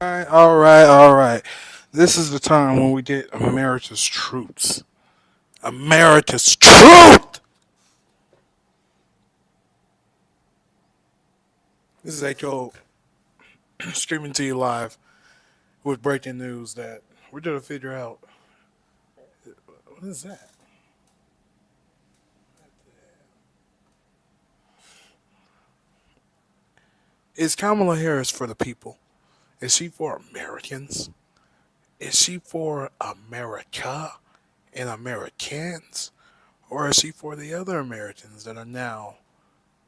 All right. This is the time when we get America's truths. America's truth! This is Echo streaming to you live with breaking news that we're going to figure out. What is that? Is Kamala Harris for the people? Is she for Americans? Is she for America and Americans? Or is she for the other Americans that are now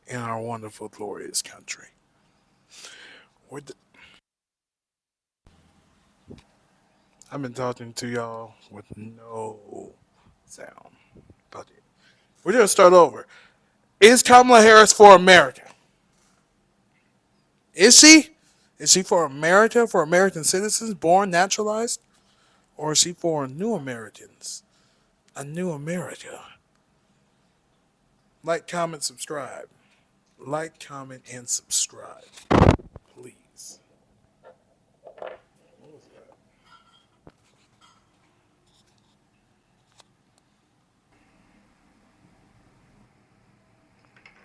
in our wonderful, glorious country? We're d- I've been talking to y'all with no sound. But we're going to start over. Is Kamala Harris for America? Is she? Is she for America, for American citizens born naturalized? Or is she for new Americans? A new America? Like, comment, subscribe. Like, comment, and subscribe. Please. What was that?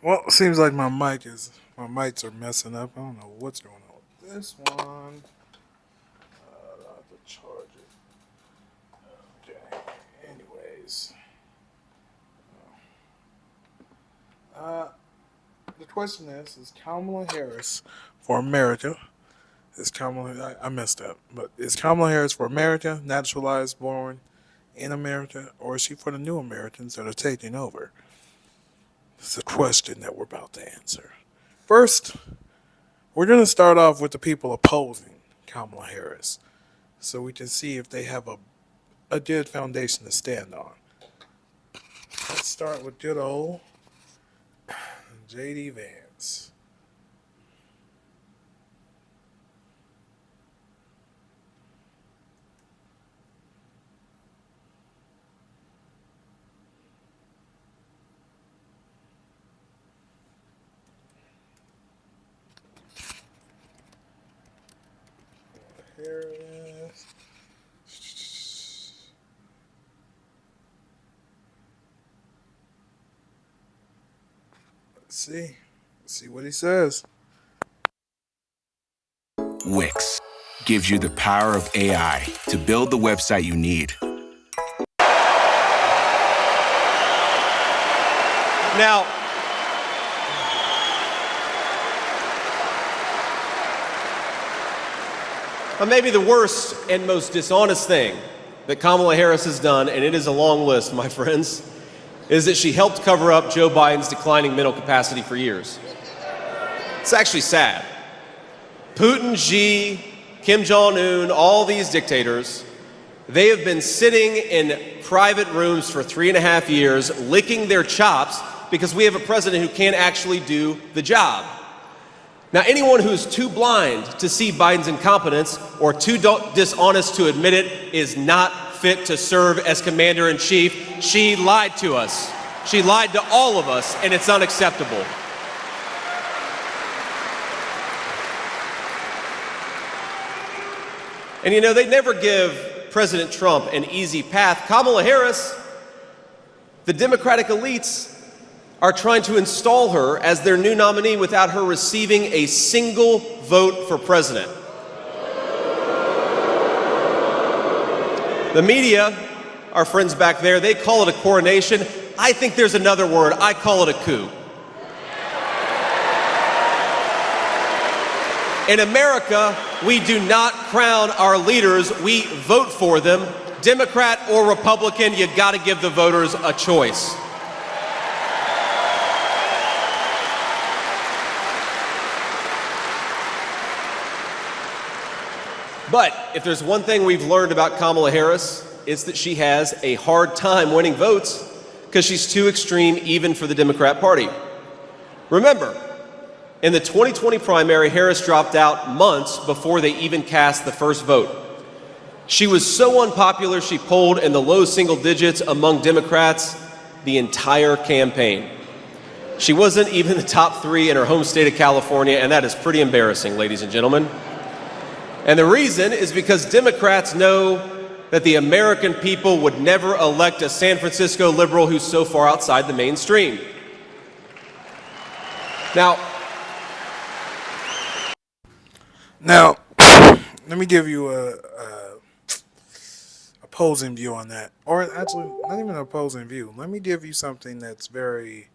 Well, it seems like my mics are messing up. I don't know what's going on with this one. I have to charge it. Okay. Anyways, uh, the question is Kamala Harris for America? Is Kamala? I messed up, but is Kamala Harris for America, naturalized, born in America, or is she for the new Americans that are taking over? It's a question that we're about to answer. First, we're going to start off with the people opposing Kamala Harris so we can see if they have a good foundation to stand on. Let's start with good old JD Vance. Here it is. Let's see. Let's see what he says. Wix gives you the power of AI to build the website you need. Now, maybe the worst and most dishonest thing that Kamala Harris has done, and it is a long list, my friends, is that she helped cover up Joe Biden's declining mental capacity for years. It's actually sad. Putin, Xi, Kim Jong-un, all these dictators, they have been sitting in private rooms for 3.5 years, licking their chops because we have a president who can't actually do the job. Now, anyone who's too blind to see Biden's incompetence or too dishonest to admit it is not fit to serve as commander-in-chief. She lied to us. She lied to all of us, and it's unacceptable. And you know, they never give President Trump an easy path. Kamala Harris, the Democratic elites are trying to install her as their new nominee without her receiving a single vote for president. The media, our friends back there, they call it a coronation. I think there's another word. I call it a coup. In America, we do not crown our leaders, we vote for them. Democrat or Republican, you gotta give the voters a choice. But if there's one thing we've learned about Kamala Harris, it's that she has a hard time winning votes because she's too extreme even for the Democrat Party. Remember, in the 2020 primary, Harris dropped out months before they even cast the first vote. She was so unpopular, she polled in the low single digits among Democrats the entire campaign. She wasn't even the top 3 in her home state of California, and that is pretty embarrassing, ladies and gentlemen. And the reason is because Democrats know that the American people would never elect a San Francisco liberal who's so far outside the mainstream. Now, let me give you a opposing view on that, or actually, not even an opposing view. Let me give you something that's very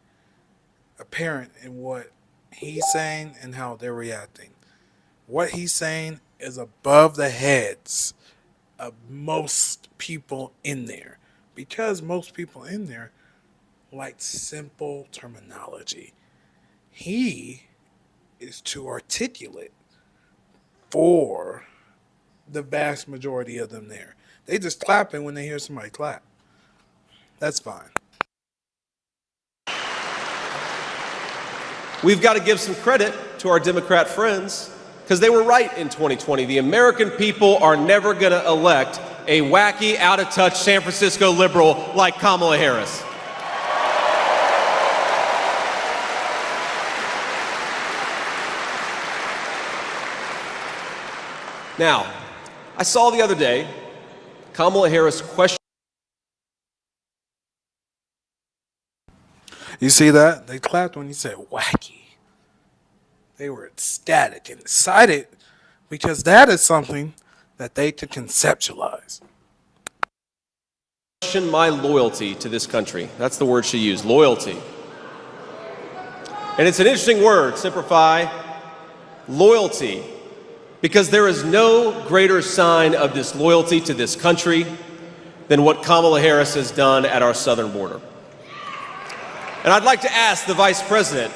apparent in what he's saying and how they're reacting. What he's saying is above the heads of most people in there, because most people in there like simple terminology. He is too articulate for the vast majority of them there. They just clapping when they hear somebody clap. That's fine. we've got to give some credit to our Democrat friends because they were right in 2020. The American people are never going to elect a wacky, out-of-touch San Francisco liberal like Kamala Harris. Now, I saw the other day Kamala Harris question. You see that? They clapped when he said wacky. They were ecstatic and excited because that is something that they could conceptualize. Question my loyalty to this country. That's the word she used, loyalty. And it's an interesting word, simplify, loyalty, because there is no greater sign of disloyalty to this country than what Kamala Harris has done at our southern border. And I'd like to ask the Vice President,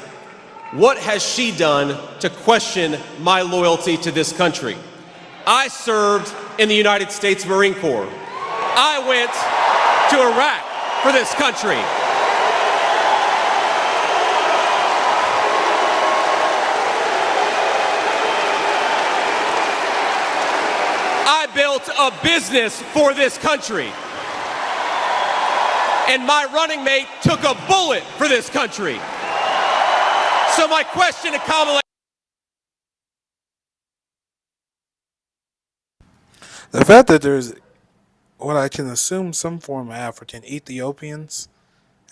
what has she done to question my loyalty to this country? I served in the United States Marine Corps. I went to Iraq for this country. I built a business for this country. And my running mate took a bullet for this country. So my question to Kamala... The fact that there's what I can assume some form of African Ethiopians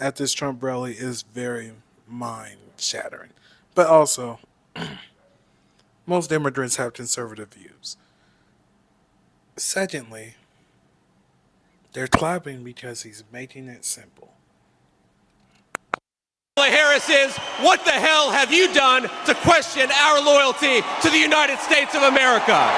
at this Trump rally is very mind-shattering. But also, most immigrants have conservative views. Secondly, they're clapping because he's making it simple. Kamala Harris is, what the hell have you done to question our loyalty to the United States of America?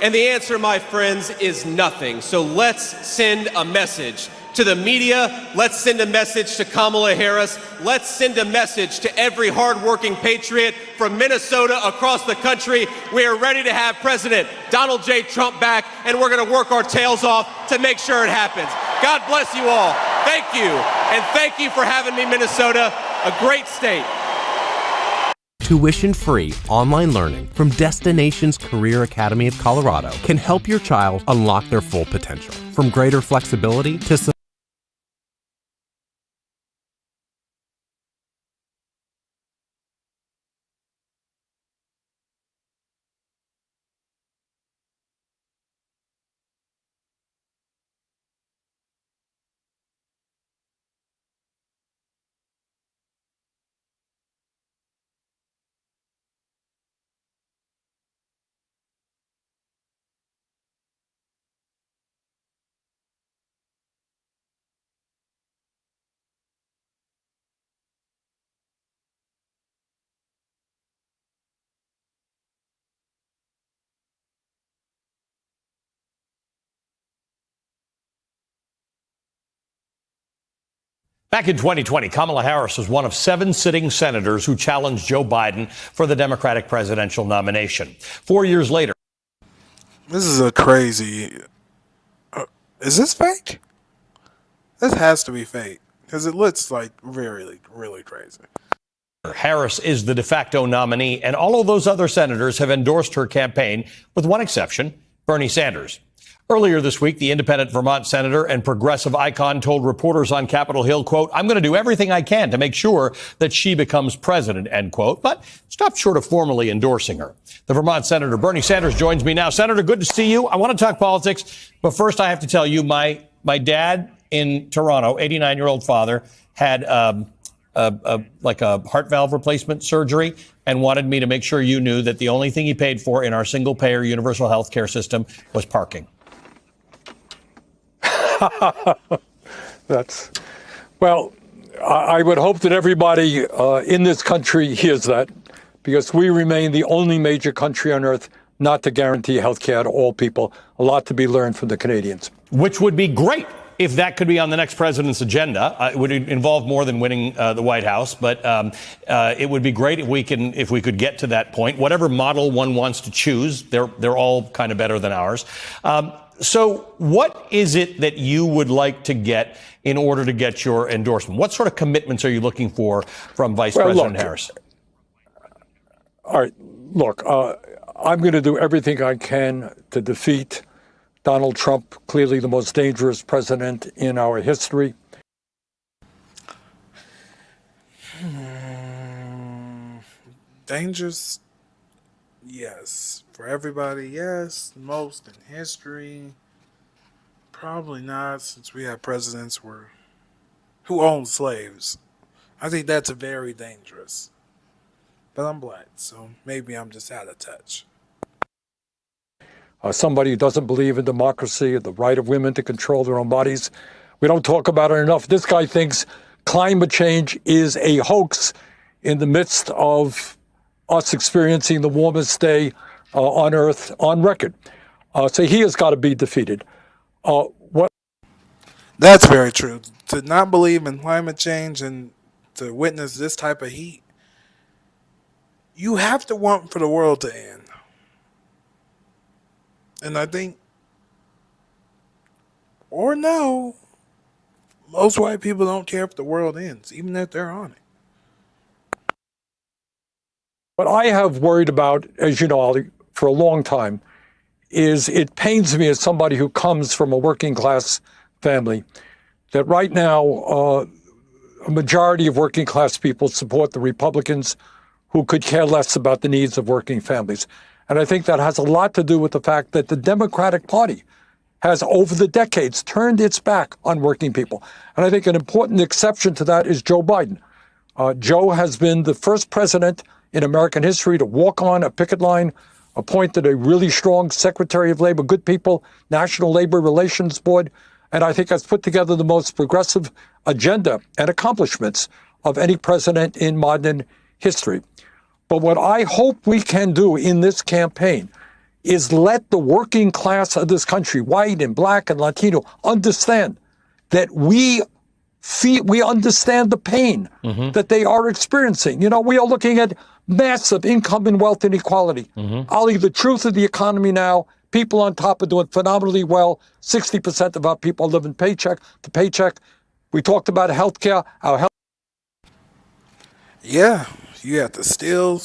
And the answer, my friends, is nothing. So let's send a message to the media. Let's send a message to Kamala Harris. Let's send a message to every hardworking patriot from Minnesota across the country. We are ready to have President Donald J. Trump back, and we're going to work our tails off to make sure it happens. God bless you all. Thank you. And thank you for having me, Minnesota, a great state. Tuition-free online learning from Destinations Career Academy of Colorado can help your child unlock their full potential. From greater flexibility to Back in 2020, Kamala Harris was one of 7 sitting senators who challenged Joe Biden for the Democratic presidential nomination. 4 years later. This is a crazy... is this fake? This has to be fake because it looks like really, really crazy. Harris is the de facto nominee, and all of those other senators have endorsed her campaign, with one exception, Bernie Sanders. Earlier this week, the independent Vermont senator and progressive icon told reporters on Capitol Hill, quote, "I'm going to do everything I can to make sure that she becomes president," end quote, but stopped short of formally endorsing her. The Vermont senator, Bernie Sanders, joins me now. Senator, good to see you. I want to talk politics, but first I have to tell you, my dad in Toronto, 89-year-old father, had like a heart valve replacement surgery and wanted me to make sure you knew that the only thing he paid for in our single-payer universal health care system was parking. Well, I would hope that everybody in this country hears that, because we remain the only major country on earth not to guarantee health care to all people. A lot to be learned from the Canadians. Which would be great if that could be on the next president's agenda. It would involve more than winning the White House, but it would be great if we could get to that point. Whatever model one wants to choose, they're all kind of better than ours. So what is it that you would like to get in order to get your endorsement? What sort of commitments are you looking for from Vice President Harris? All right, look, I'm going to do everything I can to defeat Donald Trump, clearly the most dangerous president in our history. Dangerous, yes. For everybody, yes. Most in history, probably not, since we have presidents who own slaves. I think that's very dangerous. But I'm black, so maybe I'm just out of touch. Somebody who doesn't believe in democracy, the right of women to control their own bodies. We don't talk about it enough. This guy thinks climate change is a hoax in the midst of us experiencing the warmest day on Earth on record. So he has got to be defeated. That's very true. To not believe in climate change and to witness this type of heat, you have to want for the world to end. And I think, or no, most white people don't care if the world ends, even if they're on it. What I have worried about, as you know, Ali, for a long time, is it pains me as somebody who comes from a working class family that right now a majority of working class people support the Republicans who could care less about the needs of working families. And I think that has a lot to do with the fact that the Democratic Party has, over the decades, turned its back on working people. And I think an important exception to that is Joe Biden. Joe has been the first president in American history to walk on a picket line, appointed a really strong Secretary of Labor, good people, National Labor Relations Board, and I think has put together the most progressive agenda and accomplishments of any president in modern history. But what I hope we can do in this campaign is let the working class of this country, white and black and Latino, understand that we understand the pain that they are experiencing. You know, we are looking at massive income and wealth inequality. Ali, the truth of the economy now, people on top are doing phenomenally well. 60% of our people live in paycheck to paycheck. We talked about healthcare. Yeah, you have to steal.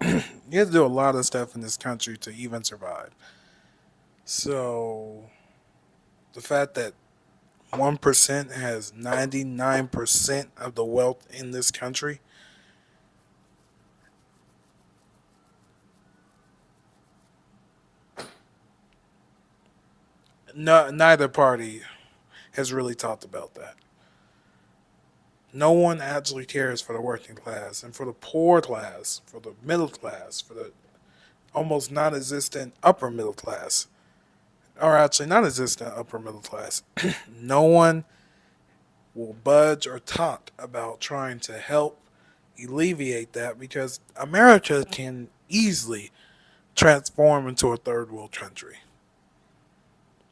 You have to do a lot of stuff in this country to even survive. So the fact that 1% has 99% of the wealth in this country, neither party has really talked about that. No one actually cares for the working class and for the poor class, for the middle class, for the almost non-existent upper middle class, or actually non-existent upper middle class. No one will budge or talk about trying to help alleviate that, because America can easily transform into a third world country.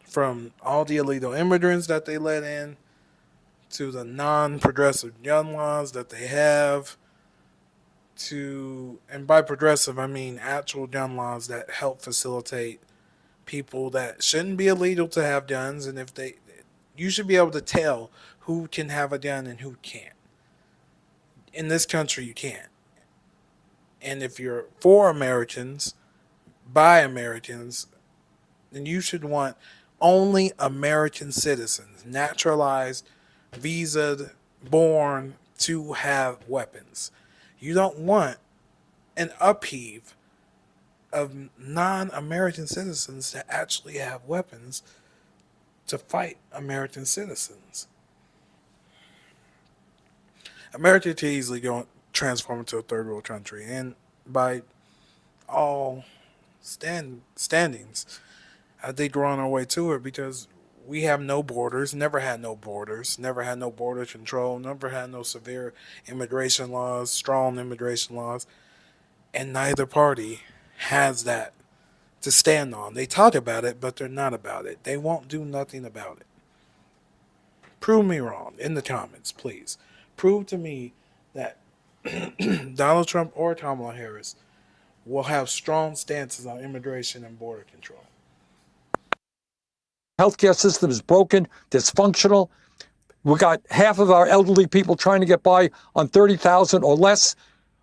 From all the illegal immigrants that they let in, to the non-progressive gun laws that they have, and by progressive I mean actual gun laws that help facilitate people that shouldn't be illegal to have guns, and you should be able to tell who can have a gun and who can't. In this country, you can't. And if you're for Americans, by Americans, then you should want only American citizens, naturalized, visa born, to have weapons. You don't want an upheave of non-American citizens to actually have weapons to fight American citizens. America could easily go transform into a third world country, and by all standings, I think we're on our way to it because we have no borders, never had no borders, never had no border control, never had no severe immigration laws, strong immigration laws, and neither party has that to stand on. They talk about it, but they're not about it. They won't do nothing about it. Prove me wrong in the comments, please. Prove to me that Donald Trump or Kamala Harris will have strong stances on immigration and border control. Healthcare system is broken, dysfunctional. We got half of our elderly people trying to get by on $30,000 or less.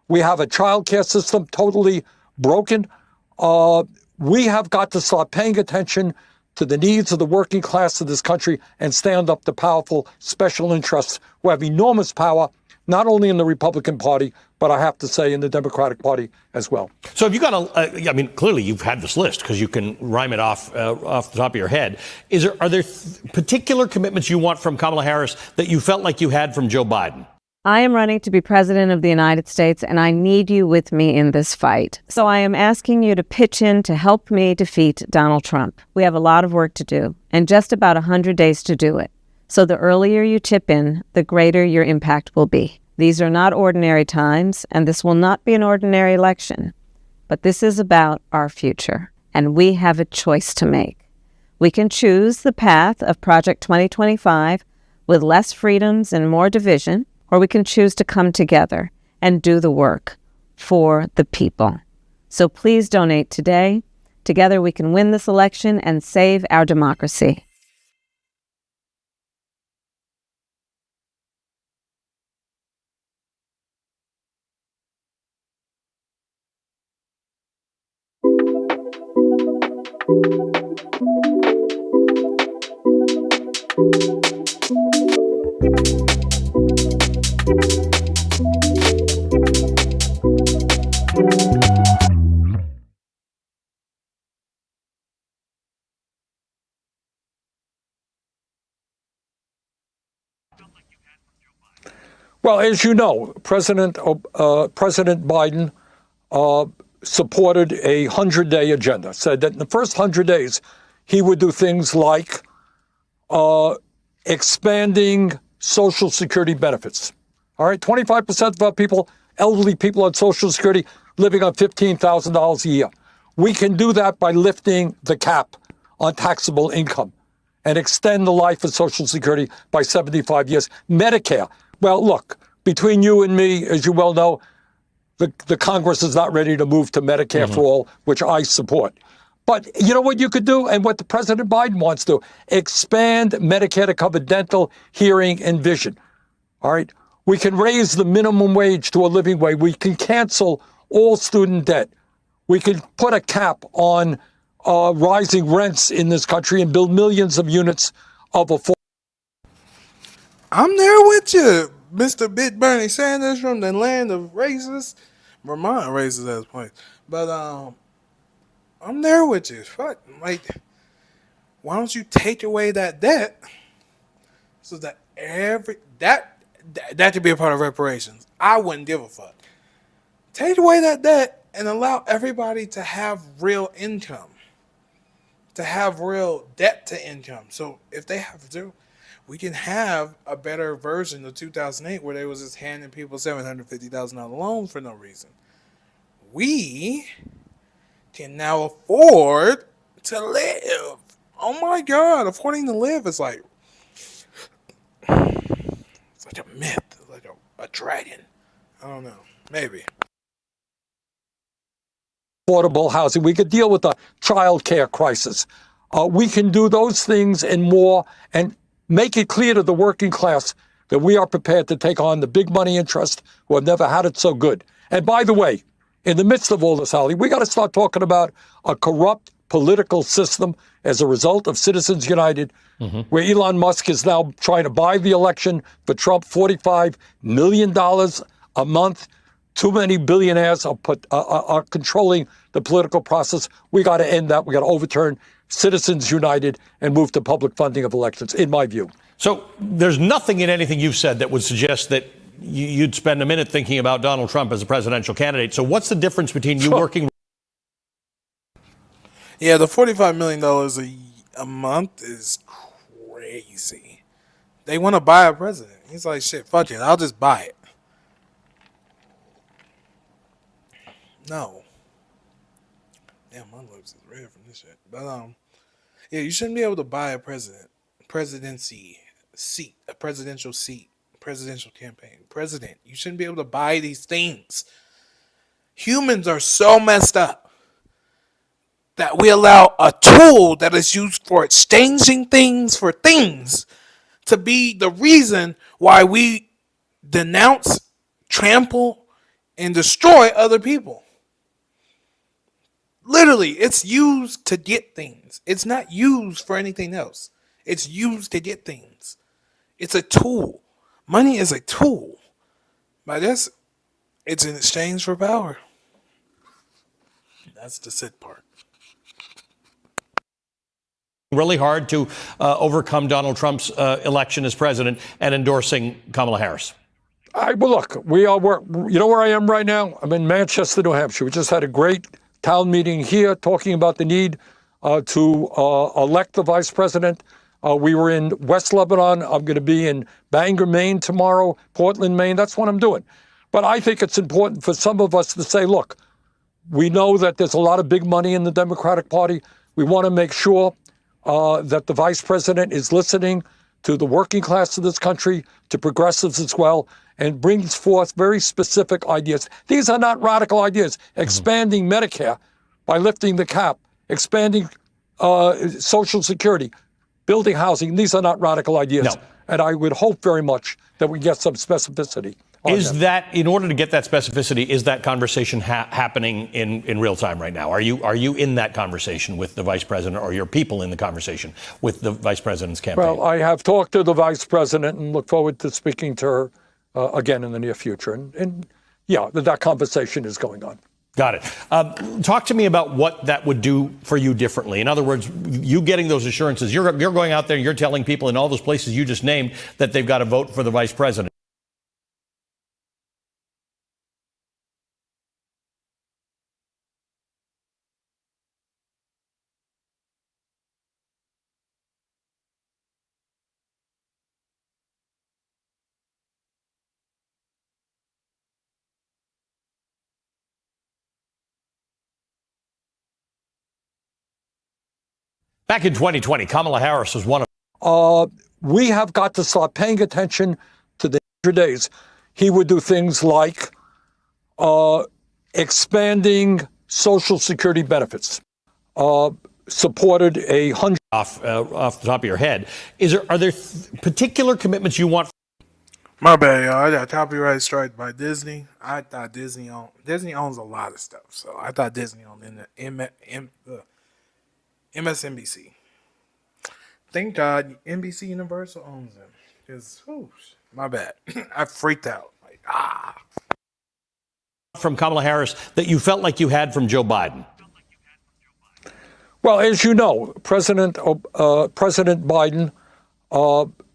We have a child care system totally broken. We have got to start paying attention to the needs of the working class of this country and stand up to powerful special interests who have enormous power, not only in the Republican Party, but I have to say in the Democratic Party as well. So have you got I mean, clearly you've had this list because you can rhyme it off the top of your head. Are there particular commitments you want from Kamala Harris that you felt like you had from Joe Biden? I am running to be president of the United States, and I need you with me in this fight. So I am asking you to pitch in to help me defeat Donald Trump. We have a lot of work to do, and just about 100 days to do it. So the earlier you chip in, the greater your impact will be. These are not ordinary times, and this will not be an ordinary election. But this is about our future, and we have a choice to make. We can choose the path of Project 2025 with less freedoms and more division, or we can choose to come together and do the work for the people. So please donate today. Together we can win this election and save our democracy. Well, as you know, President Biden supported a 100-day agenda, said that in the first 100 days, he would do things like expanding Social Security benefits. All right, 25% of our people, elderly people on Social Security, living on $15,000 a year. We can do that by lifting the cap on taxable income and extend the life of Social Security by 75 years. Medicare. Well, look, between you and me, as you well know, the Congress is not ready to move to Medicare for all, which I support. But you know what you could do, and what the President Biden wants to do? Expand Medicare to cover dental, hearing, and vision. All right? We can raise the minimum wage to a living wage. We can cancel all student debt. We can put a cap on rising rents in this country and build millions of units of affordable. I'm there with you, Mr. Big Bernie Sanders from the land of racists. Vermont racist as place. But I'm there with you. Fuck, like, why don't you take away that debt so that that could be a part of reparations? I wouldn't give a fuck. Take away that debt and allow everybody to have real income, to have real debt to income. So if they have to, we can have a better version of 2008 where they was just handing people $750,000 loans for no reason. We can now afford to live. Oh my God, affording to live is like, it's like a myth, it's like a dragon. I don't know, maybe. Affordable housing. We could deal with the child care crisis. We can do those things and more and make it clear to the working class that we are prepared to take on the big money interests who have never had it so good. And by the way, in the midst of all this, Holly, we got to start talking about a corrupt political system as a result of Citizens United, where Elon Musk is now trying to buy the election for Trump, $45 million a month. Too many billionaires are controlling the political process. We got to end that. We got to overturn Citizens United and move to public funding of elections, in my view. So there's nothing in anything you've said that would suggest that you'd spend a minute thinking about Donald Trump as a presidential candidate. So what's the difference between you working? Yeah, the $45 million a month is crazy. They want to buy a president. He's like, shit, fuck it, I'll just buy it. No. Damn, my lips is red from this shit. But yeah, you shouldn't be able to buy a presidency seat, a presidential seat, presidential campaign, president. You shouldn't be able to buy these things. Humans are so messed up that we allow a tool that is used for exchanging things for things to be the reason why we denounce, trample, and destroy other people. Literally, it's used to get things. It's not used for anything else. It's used to get things. It's a tool. Money is a tool. But it's in exchange for power. That's the sick part. Really hard to overcome Donald Trump's election as president and endorsing Kamala Harris? Well, look, you know where I am right now? I'm in Manchester, New Hampshire. We just had a great town meeting here talking about the need to elect the vice president. We were in West Lebanon. I'm going to be in Bangor, Maine tomorrow, Portland, Maine. That's what I'm doing. But I think it's important for some of us to say, look, we know that there's a lot of big money in the Democratic Party. We want to make sure that the vice president is listening to the working class of this country, to progressives as well, and brings forth very specific ideas. These are not radical ideas. Expanding Medicare by lifting the cap, expanding Social Security, building housing. These are not radical ideas. No. And I would hope very much that we get some specificity. Is that, in order to get that specificity, is that conversation happening in real time right now? Are you in that conversation with the vice president, or your people in the conversation with the vice president's campaign? Well, I have talked to the vice president and look forward to speaking to her again in the near future. And yeah, that conversation is going on. Got it. Talk to me about what that would do for you differently. In other words, you getting those assurances, you're going out there, you're telling people in all those places you just named that they've got to vote for the vice president. Back in 2020, Kamala Harris was one of. We have got to start paying attention to the 100 days. He would do things like expanding Social Security benefits, supported 100. Off the top of your head, are there particular commitments you want? My bad, y'all. I got copyright strike by Disney. I thought Disney owns a lot of stuff, so I thought Disney owned the MSNBC. Thank God NBC Universal owns them. Because, my bad. I freaked out. From Kamala Harris that you felt like you had from Joe Biden? Well, as you know, President Biden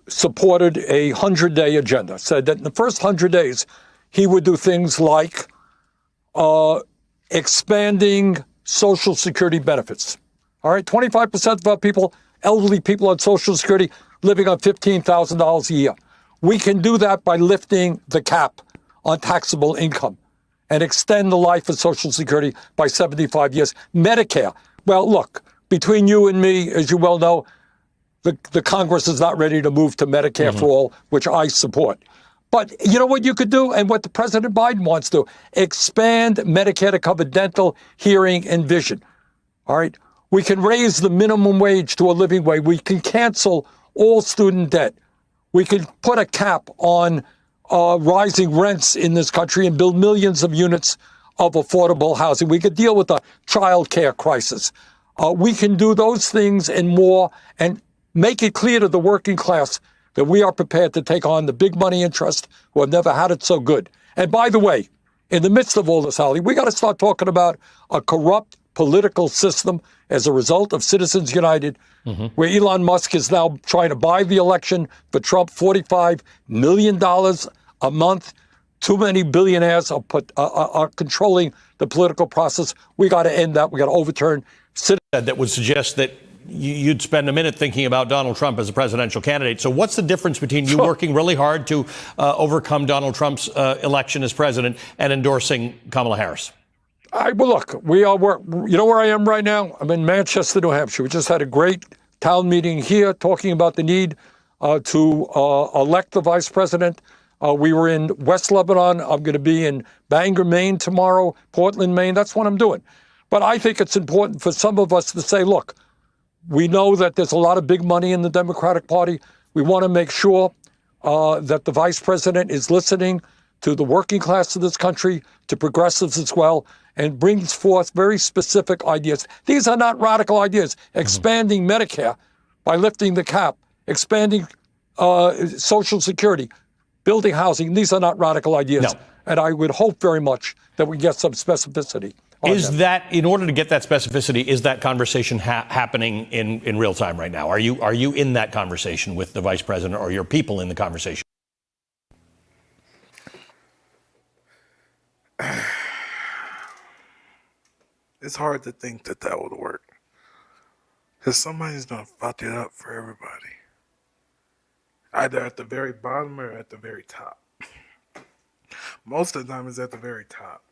supported a 100-day agenda, said that in the first 100 days, he would do things like expanding Social Security benefits. All right, 25% of our people, elderly people on Social Security, living on $15,000 a year. We can do that by lifting the cap on taxable income and extend the life of Social Security by 75 years. Medicare. Well, look, between you and me, as you well know, the Congress is not ready to move to Medicare for all, which I support. But you know what you could do, and what the President Biden wants to do? Expand Medicare to cover dental, hearing, and vision. All right? We can raise the minimum wage to a living wage. We can cancel all student debt. We can put a cap on rising rents in this country and build millions of units of affordable housing. We could deal with the child care crisis. We can do those things and more and make it clear to the working class that we are prepared to take on the big money interests who have never had it so good. And by the way, in the midst of all this, Holly, we got to start talking about a corrupt political system as a result of Citizens United, where Elon Musk is now trying to buy the election for Trump, $45 million a month. Too many billionaires are controlling the political process. We got to end that. We got to overturn that would suggest that you'd spend a minute thinking about Donald Trump as a presidential candidate. So what's the difference between you working really hard to overcome Donald Trump's election as president and endorsing Kamala Harris? Well, look, you know where I am right now? I'm in Manchester, New Hampshire. We just had a great town meeting here talking about the need to elect the vice president. We were in West Lebanon. I'm going to be in Bangor, Maine tomorrow, Portland, Maine. That's what I'm doing. But I think it's important for some of us to say, look, we know that there's a lot of big money in the Democratic Party. We want to make sure that the vice president is listening to the working class of this country, to progressives as well, and brings forth very specific ideas. These are not radical ideas. Expanding Medicare by lifting the cap, expanding Social Security, building housing. These are not radical ideas. No. And I would hope very much that we get some specificity. Is that, in order to get that specificity, is that conversation happening in real time right now? Are you in that conversation with the vice president, or your people in the conversation? It's hard to think that would work. Because somebody's going to fuck it up for everybody. Either at the very bottom or at the very top. Most of the time it's at the very top.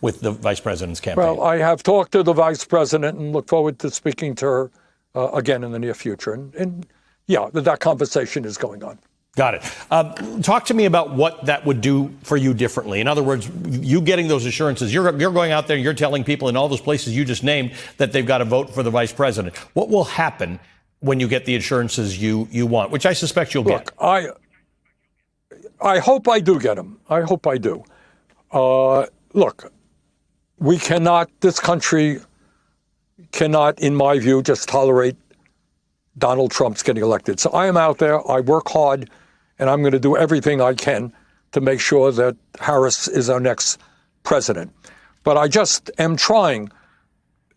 With the vice president's campaign? Well, I have talked to the vice president and look forward to speaking to her again in the near future. And yeah, that conversation is going on. Got it. Talk to me about what that would do for you differently. In other words, you getting those assurances, you're going out there, you're telling people in all those places you just named that they've got to vote for the vice president. What will happen when you get the assurances you want, which I suspect you'll get? Look, I hope I do get them. I hope I do. Look, this country cannot, in my view, just tolerate Donald Trump's getting elected. So I am out there, I work hard, and I'm going to do everything I can to make sure that Harris is our next president. But I just am trying.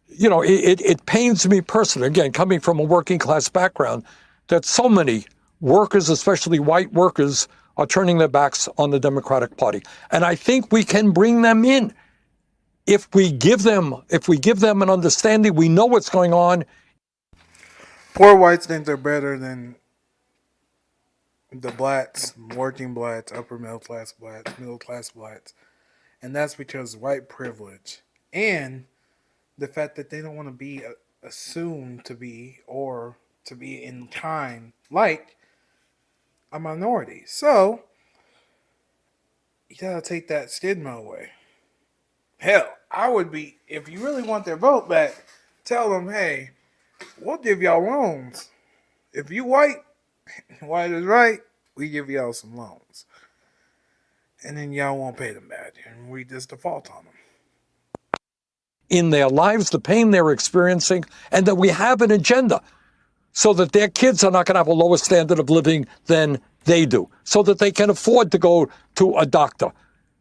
You know, it pains me personally, again, coming from a working class background, that so many workers, especially white workers, are turning their backs on the Democratic Party. And I think we can bring them in if we give them an understanding. We know what's going on. Poor whites think they're better than the blacks, working blacks, upper middle class blacks. And that's because white privilege and the fact that they don't want to be assumed to be or to be in kind like a minority. So you gotta take that stigma away. Hell, I would be, if you really want their vote back, tell them, hey, we'll give y'all loans. If you white is right, we give y'all some loans. And then y'all won't pay them back. And we just default on them. In their lives, the pain they're experiencing, and that we have an agenda so that their kids are not going to have a lower standard of living than they do, so that they can afford to go to a doctor,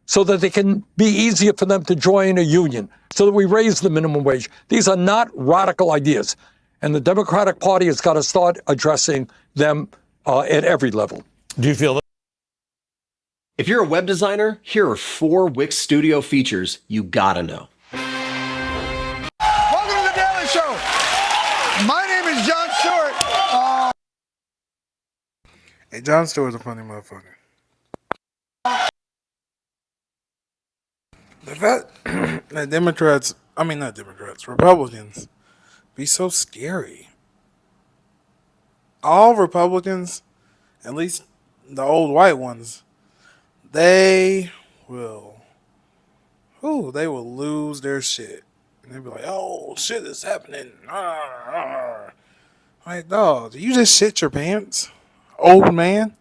so that they can be easier for them to join a union, so that we raise the minimum wage. These are not radical ideas. And the Democratic Party has got to start addressing them at every level. Do you feel that? If you're a web designer, here are 4 Wix Studio features you gotta know. Welcome to the Daily Show. My name is Jon Stewart. Hey, Jon Stewart's a funny motherfucker. The fact that Republicans be so scary. All Republicans, at least the old white ones, they will lose their shit. And they'll be like, oh, shit is happening. Like, dog, you just shit your pants, old man?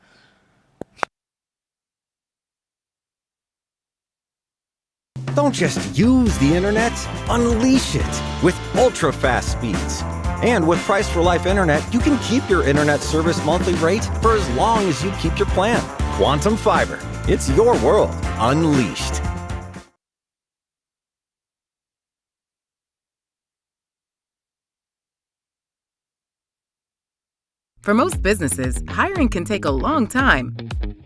Don't just use the internet, unleash it with ultra-fast speeds. And with Price for Life Internet, you can keep your internet service monthly rate for as long as you keep your plan. Quantum Fiber. It's your world unleashed. For most businesses, hiring can take a long time.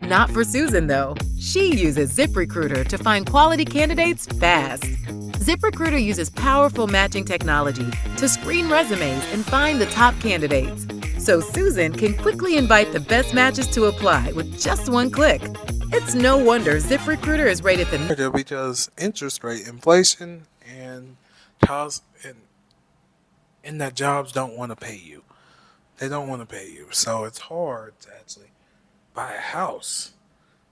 Not for Susan, though. She uses ZipRecruiter to find quality candidates fast. ZipRecruiter uses powerful matching technology to screen resumes and find the top candidates. So Susan can quickly invite the best matches to apply with just one click. It's no wonder ZipRecruiter is rated the because interest rate, inflation, and that jobs don't want to pay you. They don't want to pay you. So it's hard to actually buy a house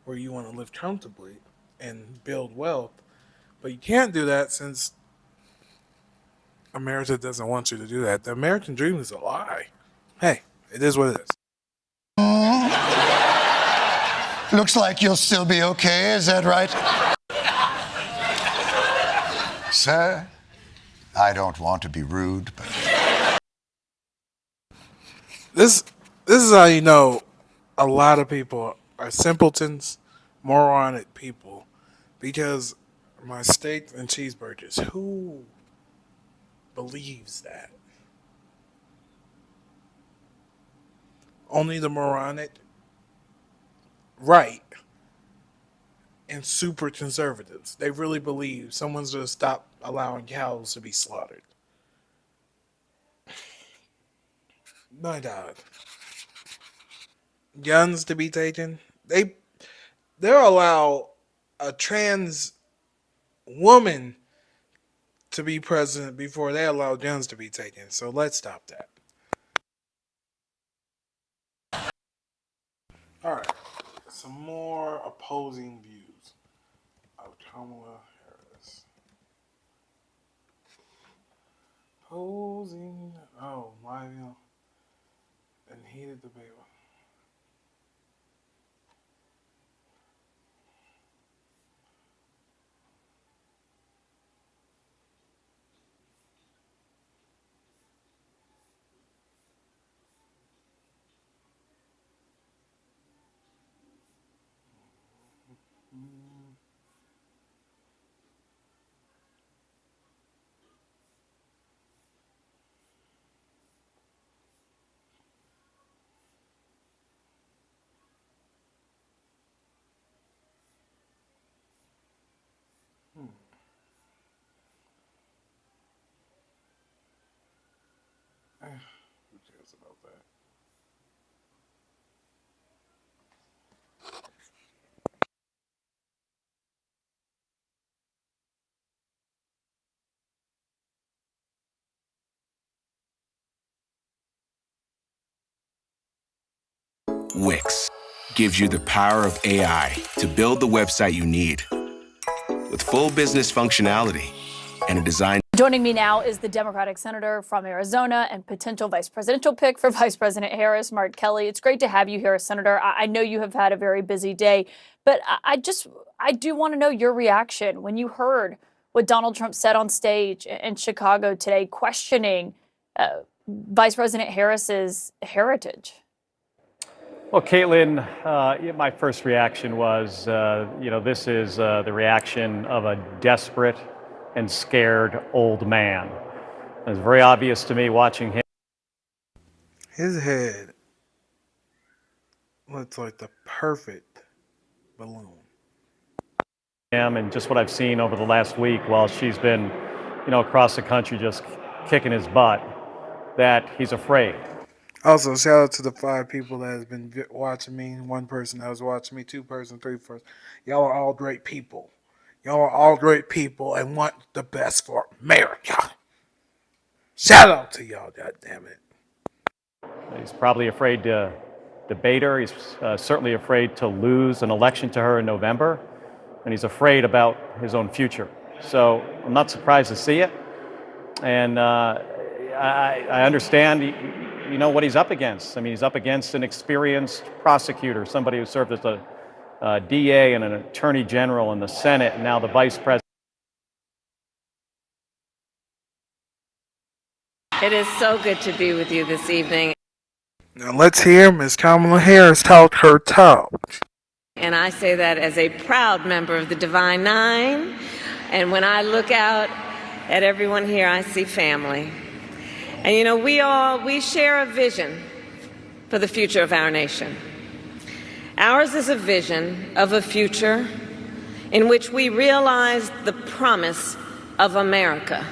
where you want to live comfortably and build wealth. But you can't do that since America doesn't want you to do that. The American dream is a lie. Hey, it is what it is. Looks like you'll still be okay, is that right? Sir, I don't want to be rude, but... This is how you know a lot of people are simpletons, moronic people. Because my steak and cheeseburgers, who believes that? Only the moronic, right, and super conservatives. They really believe someone's going to stop allowing cows to be slaughtered. My God. Guns to be taken. They'll allow a trans woman to be president before they allow guns to be taken. So let's stop that. Alright. Some more opposing views of Kamala Harris. Opposing. Oh, my God. And heated debate. Who cares about that? Wix gives you the power of AI to build the website you need. With full business functionality and a design. Joining me now is the Democratic Senator from Arizona and potential vice presidential pick for Vice President Harris, Mark Kelly. It's great to have you here, Senator. I know you have had a very busy day, but I do want to know your reaction when you heard what Donald Trump said on stage in Chicago today, questioning Vice President Harris's heritage. Well, Caitlin, my first reaction was, this is the reaction of a desperate and scared old man. It was very obvious to me watching him. His head looks like the perfect balloon. And just what I've seen over the last week while she's been, across the country just kicking his butt, that he's afraid. Also, shout out to the 5 people that has been watching me. 1 person that was watching me, 2 person, 3 person. Y'all are all great people. Y'all are all great people and want the best for America. Shout out to y'all, goddammit. He's probably afraid to debate her. He's certainly afraid to lose an election to her in November. And he's afraid about his own future. So I'm not surprised to see it. And I understand, what he's up against. I mean, he's up against an experienced prosecutor, somebody who served as a DA and an attorney general in the Senate, and now the vice president. It is so good to be with you this evening. Now let's hear Ms. Kamala Harris talk her talk. And I say that as a proud member of the Divine Nine. And when I look out at everyone here, I see family. And you know, we share a vision for the future of our nation. Ours is a vision of a future in which we realize the promise of America.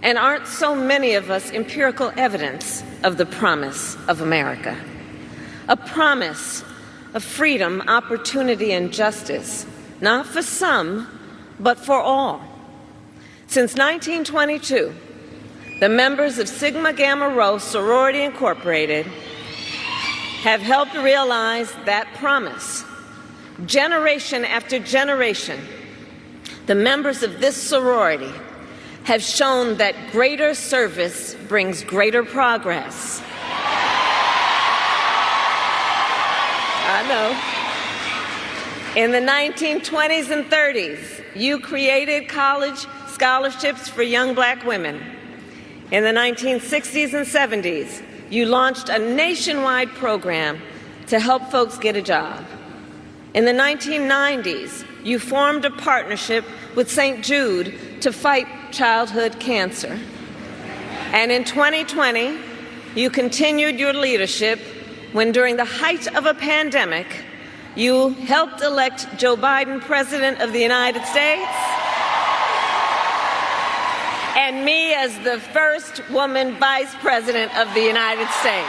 And aren't so many of us empirical evidence of the promise of America? A promise of freedom, opportunity, and justice, not for some, but for all. Since 1922, the members of Sigma Gamma Rho Sorority Incorporated have helped realize that promise. Generation after generation, the members of this sorority have shown that greater service brings greater progress. I know. In the 1920s and 30s, you created college scholarships for young black women. In the 1960s and 70s, you launched a nationwide program to help folks get a job. In the 1990s, you formed a partnership with St. Jude to fight childhood cancer. And in 2020, you continued your leadership when, during the height of a pandemic, you helped elect Joe Biden President of the United States, and me as the first woman Vice President of the United States.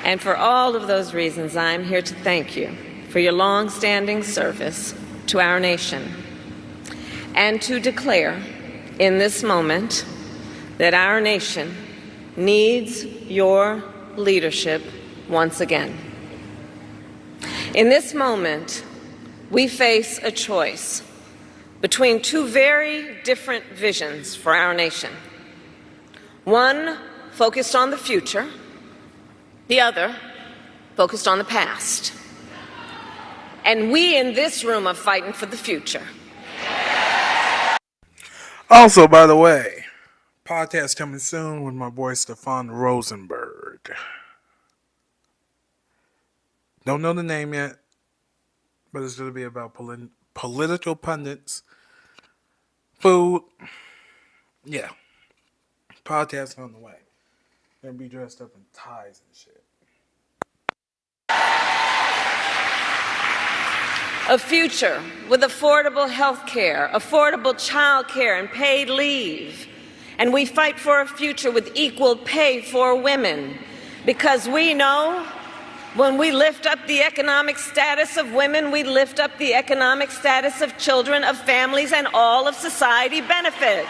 And for all of those reasons, I'm here to thank you for your long-standing service to our nation, and to declare in this moment that our nation needs your leadership once again. In this moment, we face a choice between two very different visions for our nation. One focused on the future, the other focused on the past. And we in this room are fighting for the future. Also, by the way, podcast coming soon with my boy Stefan Rosenberg. Don't know the name yet, but it's going to be about political pundits, food. Yeah. Podcast on the way. Gonna be dressed up in ties and shit. A future with affordable health care, affordable child care, and paid leave. And we fight for a future with equal pay for women, because we know when we lift up the economic status of women, we lift up the economic status of children, of families, and all of society benefits.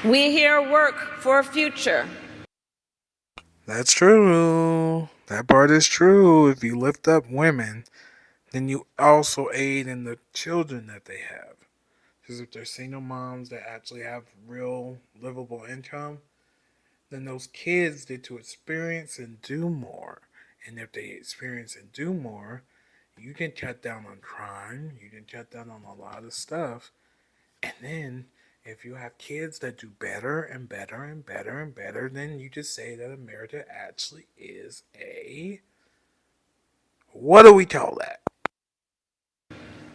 We here work for a future. That's true. That part is true. If you lift up women, then you also aid in the children that they have. Because if they're single moms that actually have real livable income, then those kids get to experience and do more. And if they experience and do more, you can cut down on crime. You can cut down on a lot of stuff. And then if you have kids that do better and better and better and better, then you just say that America actually is a... what do we call that?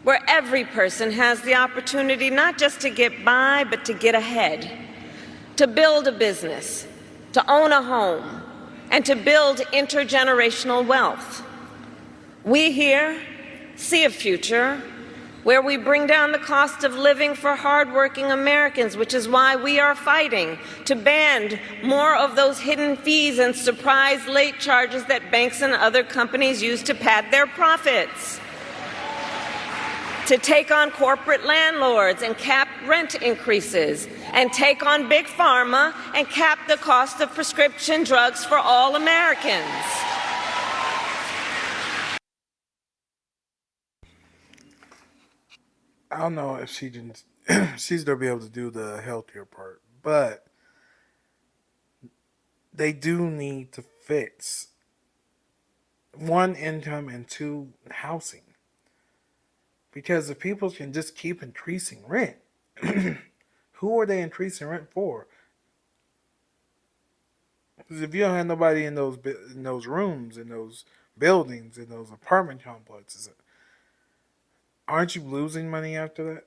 Where every person has the opportunity not just to get by, but to get ahead, to build a business, to own a home, and to build intergenerational wealth. We here see a future where we bring down the cost of living for hardworking Americans, which is why we are fighting to ban more of those hidden fees and surprise late charges that banks and other companies use to pad their profits, to take on corporate landlords and cap rent increases, and take on big pharma and cap the cost of prescription drugs for all Americans. I don't know if she's gonna be able to do the healthcare part, but they do need to fix one, income, and two, housing. Because the people can just keep increasing rent. Who are they increasing rent for? Because if you don't have nobody in those rooms, in those buildings, in those apartment complexes, aren't you losing money after that?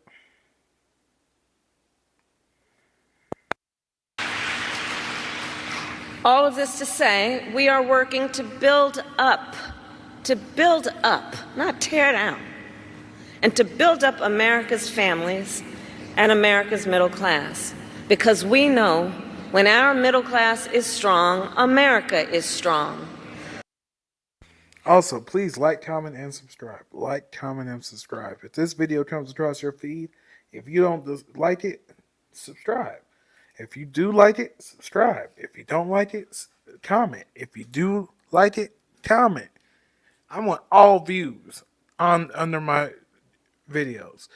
All of this to say, we are working to build up, not tear down, and to build up America's families and America's middle class. Because we know when our middle class is strong, America is strong. Also, please like, comment, and subscribe. Like, comment, and subscribe. If this video comes across your feed, if you don't like it, subscribe. If you do like it, subscribe. If you don't like it, comment. If you do like it, comment. I want all views under my videos.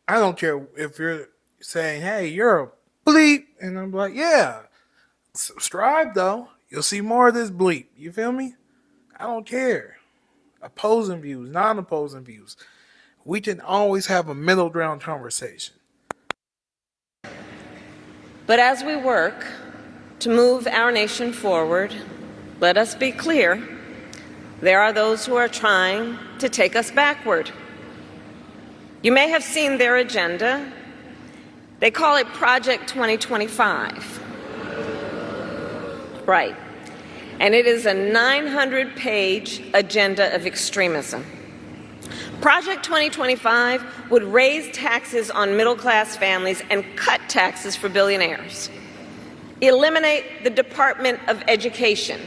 I don't care if you're saying, hey, you're a bleep. And I'm like, yeah. Subscribe, though. You'll see more of this bleep. You feel me? I don't care. Opposing views, non-opposing views. We can always have a middle ground conversation. But as we work to move our nation forward, let us be clear, there are those who are trying to take us backward. You may have seen their agenda. They call it Project 2025. Right. And it is a 900-page agenda of extremism. Project 2025 would raise taxes on middle-class families and cut taxes for billionaires, eliminate the Department of Education,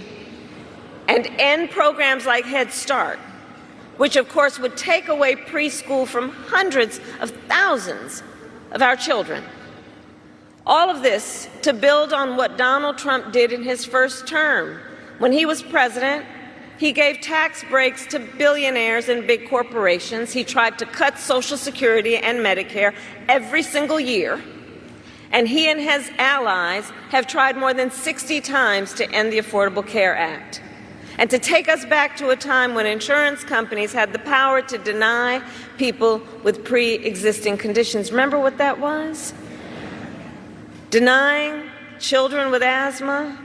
and end programs like Head Start, which of course would take away preschool from hundreds of thousands of our children. All of this to build on what Donald Trump did in his first term. When he was president, he gave tax breaks to billionaires and big corporations. He tried to cut Social Security and Medicare every single year. And he and his allies have tried more than 60 times to end the Affordable Care Act and to take us back to a time when insurance companies had the power to deny people with pre-existing conditions. Remember what that was? Denying children with asthma,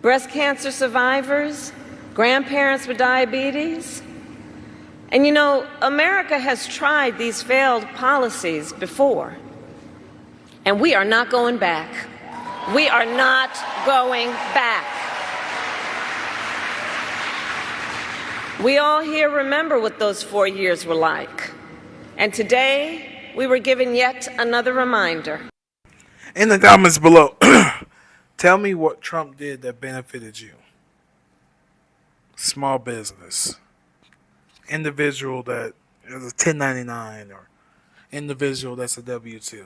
breast cancer survivors, grandparents with diabetes. And you know, America has tried these failed policies before. And we are not going back. We are not going back. We all here remember what those 4 years were like. And today, we were given yet another reminder. In the comments below, tell me what Trump did that benefited you. Small business, individual that is a 1099, or individual that's a W-2.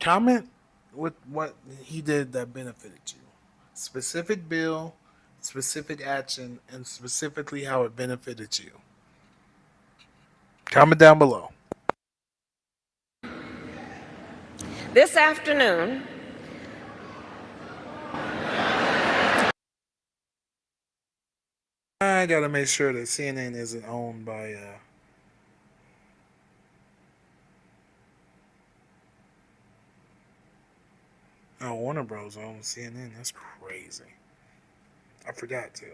Comment with what he did that benefited you. Specific bill, specific action, and specifically how it benefited you. Comment down below. This afternoon, I gotta make sure that CNN isn't owned by Warner Bros. Owns CNN. That's crazy. I forgot to.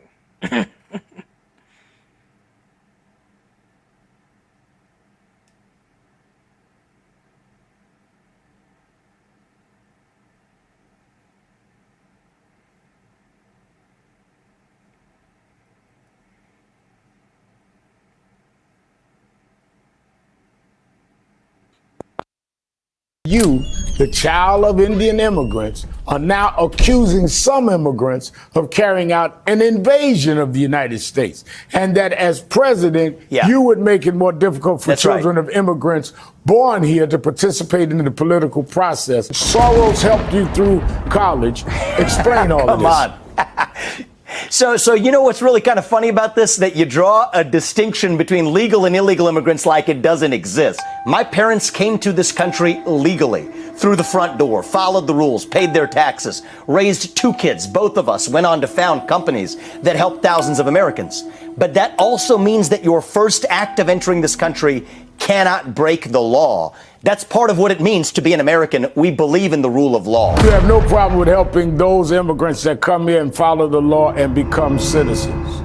You, the child of Indian immigrants, are now accusing some immigrants of carrying out an invasion of the United States. And that as president, you would make it more difficult for children of immigrants born here to participate in the political process. Soros helped you through college. Explain all of this. Come on. So you know what's really kind of funny about this? That you draw a distinction between legal and illegal immigrants like it doesn't exist. My parents came to this country legally, through the front door, followed the rules, paid their taxes, raised 2 kids. Both of us went on to found companies that helped thousands of Americans. But that also means that your first act of entering this country cannot break the law. That's part of what it means to be an American. We believe in the rule of law. You have no problem with helping those immigrants that come here and follow the law and become citizens.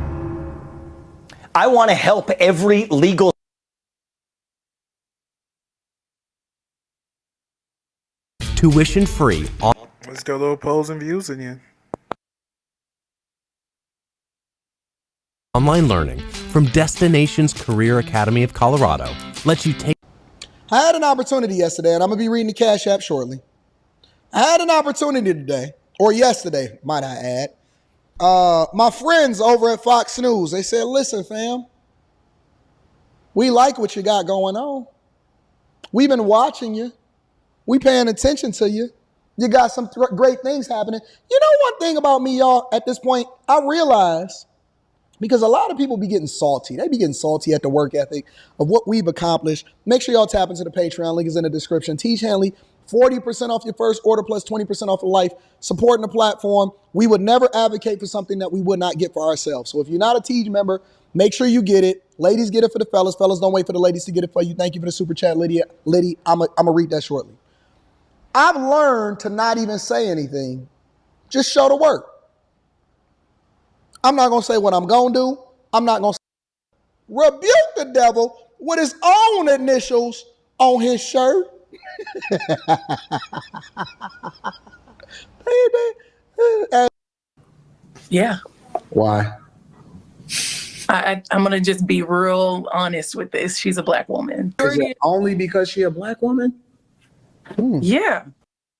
I want to help every legal Tuition free. Let's go to opposing views again. Online learning from Destinations Career Academy of Colorado lets you take. I had an opportunity yesterday, and I'm going to be reading the Cash App shortly. I had an opportunity today, or yesterday, might I add. My friends over at Fox News, they said, listen, fam, we like what you got going on. We've been watching you. We paying attention to you. You got some great things happening. You know one thing about me, y'all, at this point, I realize, because a lot of people be getting salty. They be getting salty at the work ethic of what we've accomplished. Make sure y'all tap into the Patreon. Link is in the description. Teach Hanley, 40% off your first order plus 20% off of life. Supporting the platform. We would never advocate for something that we would not get for ourselves. So if you're not a Teach member, make sure you get it. Ladies, get it for the fellas. Fellas, don't wait for the ladies to get it for you. Thank you for the super chat, Lydia. Liddy, I'm going to read that shortly. I've learned to not even say anything. Just show the work. I'm not going to say what I'm going to do. I'm not going to rebuke the devil with his own initials on his shirt. Yeah. Why? I'm going to just be real honest with this. She's a black woman. Is it only because she's a black woman? Yeah.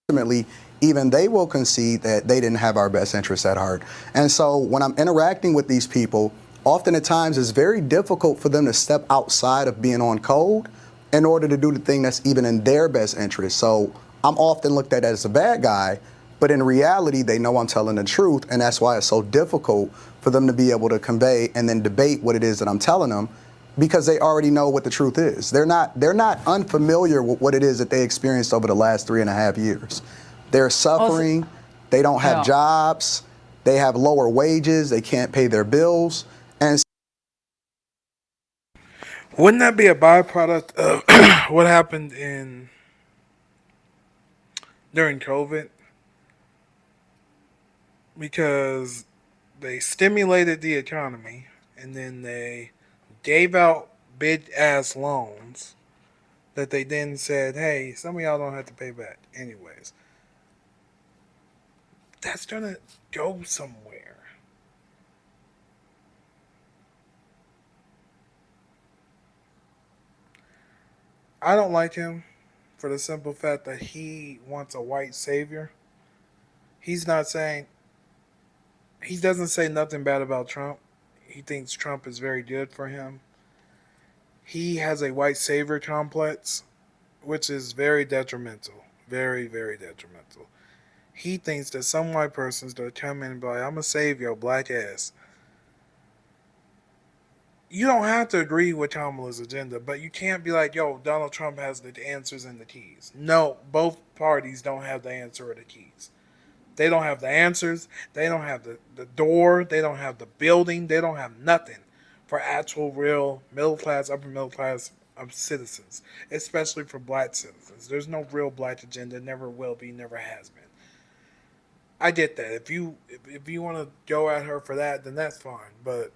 Ultimately, even they will concede that they didn't have our best interests at heart. And so when I'm interacting with these people, often at times it's very difficult for them to step outside of being on code in order to do the thing that's even in their best interest. So I'm often looked at as a bad guy, but in reality, they know I'm telling the truth. And that's why it's so difficult for them to be able to convey and then debate what it is that I'm telling them, because they already know what the truth is. They're not unfamiliar with what it is that they experienced over the last 3.5 years. They're suffering. They don't have jobs. They have lower wages. They can't pay their bills. And wouldn't that be a byproduct of what happened during COVID? Because they stimulated the economy and then they gave out big ass loans that they then said, hey, some of y'all don't have to pay back anyways. That's gonna go somewhere. I don't like him for the simple fact that he wants a white savior. He's not saying, he doesn't say nothing bad about Trump. He thinks Trump is very good for him. He has a white savior complex, which is very detrimental. Very, very detrimental. He thinks that some white person's going to come in and be like, I'm going to save your black ass. You don't have to agree with Kamala's agenda, but you can't be like, yo, Donald Trump has the answers and the keys. No, both parties don't have the answer or the keys. They don't have the answers. They don't have the door. They don't have the building. They don't have nothing for actual real middle class, upper middle class citizens, especially for black citizens. There's no real black agenda. Never will be. Never has been. I get that. If you want to go at her for that, then that's fine. But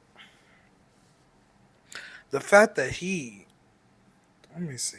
the fact that let me see.